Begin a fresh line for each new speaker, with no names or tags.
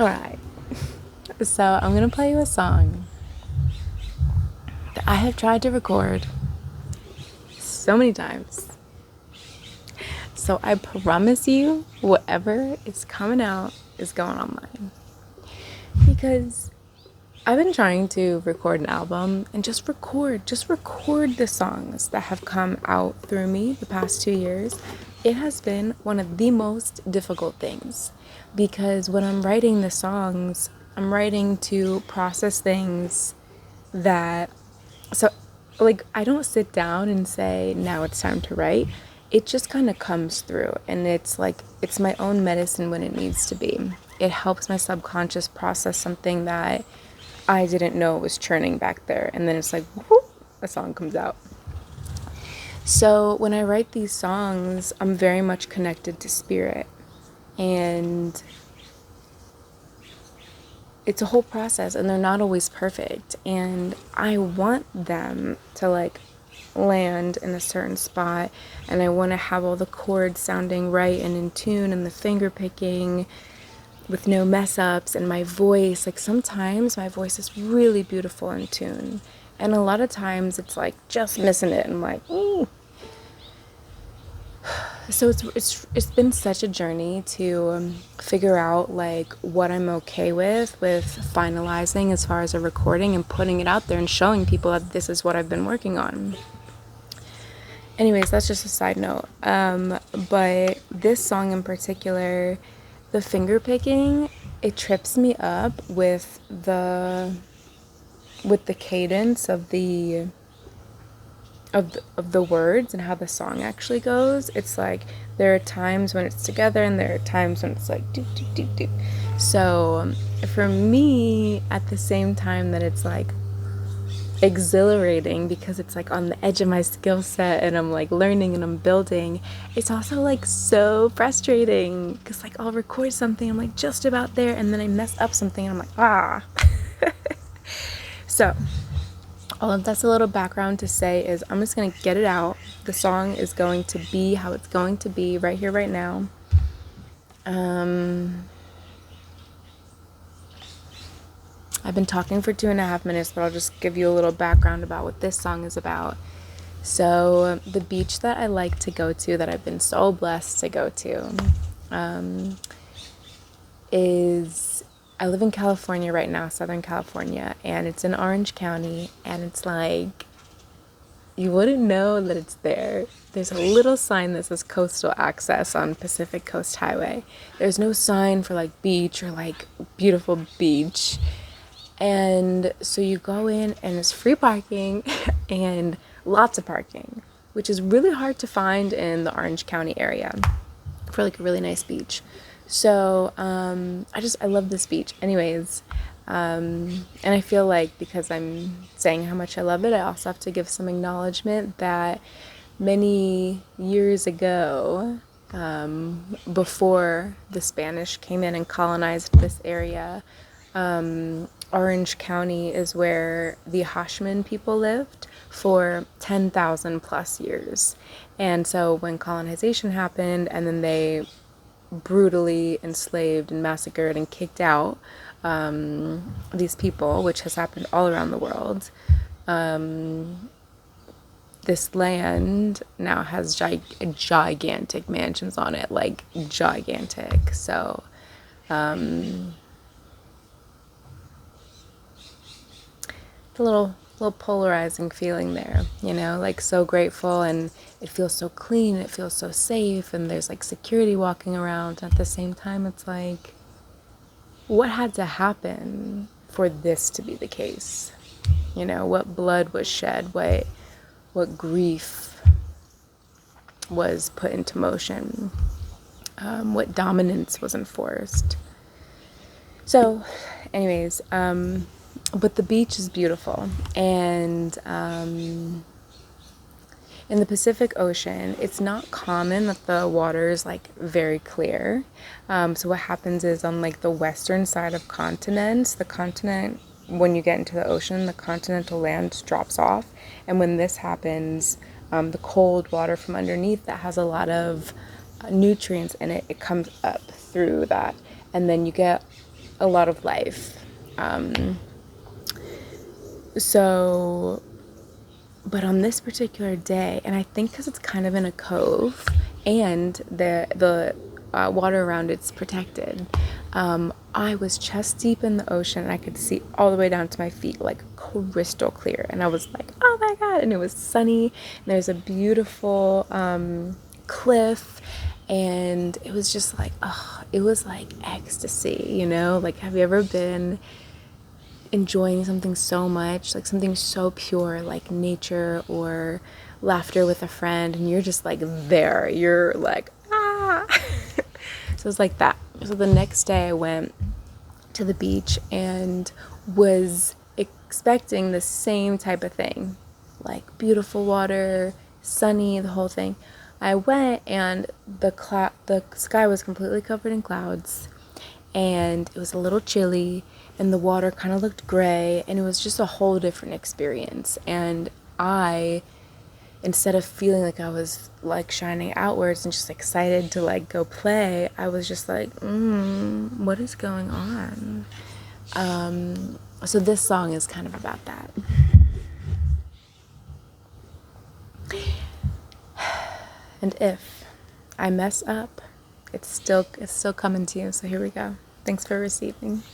Alright, so I'm gonna play you a song that I have tried to record so many times. So I promise you, whatever is coming out is going online. Because I've been trying to record an album and just record the songs that have come out through me the past 2 years. It has been one of the most difficult things because when I'm writing the songs, I'm writing to process things that, so like, I don't sit down and say, now it's time to write. It just kind of comes through, and it's like, it's my own medicine when it needs to be. It helps my subconscious process something that I didn't know was churning back there. And then it's like, whoop, a song comes out. So when I write these songs, I'm very much connected to spirit. And it's a whole process, and they're not always perfect. And I want them to like land in a certain spot, and I want to have all the chords sounding right and in tune, and the finger picking with no mess ups, and my voice, like sometimes my voice is really beautiful in tune, and a lot of times it's like just missing it. I'm like, so it's been such a journey to figure out like what I'm okay with finalizing as far as a recording and putting it out there and showing people that this is what I've been working on. Anyways, that's just a side note. But this song in particular, the finger picking, it trips me up with the cadence of the words and how the song actually goes. It's like there are times when it's together and there are times when it's like doop doop doop doop. So for me, at the same time that it's like exhilarating because it's like on the edge of my skill set and I'm like learning and I'm building, it's also like so frustrating because like I'll record something, I'm like just about there, and then I mess up something and I'm like, ah. So all of that's a little background to say is I'm just gonna get it out. The song is going to be how it's going to be right here, right now. I've been talking for 2.5 minutes, but I'll just give you a little background about what this song is about. So the beach that I like to go to, that I've been so blessed to go to, is, I live in California right now, Southern California, and it's in Orange County, and it's like, you wouldn't know that it's there. There's a little sign that says coastal access on Pacific Coast Highway. There's no sign for like beach or like beautiful beach. And so you go in and it's free parking and lots of parking, which is really hard to find in the Orange County area for like a really nice beach. So I love this beach. Anyways, and I feel like because I'm saying how much I love it, I also have to give some acknowledgement that many years ago, before the Spanish came in and colonized this area, Orange County is where the Hashman people lived for 10,000 plus years. And so when colonization happened and then they brutally enslaved and massacred and kicked out these people, which has happened all around the world, this land now has gigantic mansions on it, like gigantic. So a little polarizing feeling there, you know, like so grateful, and it feels so clean, it feels so safe, and there's like security walking around. At the same time, it's like, what had to happen for this to be the case? You know, what blood was shed, what grief was put into motion, what dominance was enforced. So anyways, but the beach is beautiful, and in the Pacific Ocean, it's not common that the water is like very clear. So what happens is on like the western side of continents, the continent, when you get into the ocean, the continental land drops off, and when this happens, the cold water from underneath that has a lot of nutrients in it, it comes up through that, and then you get a lot of life. Um, so, but on this particular day, and I think because it's kind of in a cove and the water around it's protected, I was chest deep in the ocean and I could see all the way down to my feet, like crystal clear. And I was like, oh my God. And it was sunny and there's a beautiful cliff. And it was just like, oh, it was like ecstasy, you know? Like, have you ever been enjoying something so much, like something so pure, like nature or laughter with a friend, and you're just like there, you're like, ah. So it's like that. So the next day I went to the beach and was expecting the same type of thing, like beautiful water, sunny, the whole thing. I went and the sky was completely covered in clouds, and it was a little chilly, and the water kind of looked gray, and it was just a whole different experience. And I, instead of feeling like I was like shining outwards and just excited to like go play, I was just like, what is going on? So this song is kind of about that. And if I mess up, it's still coming to you. So here we go. Thanks for receiving.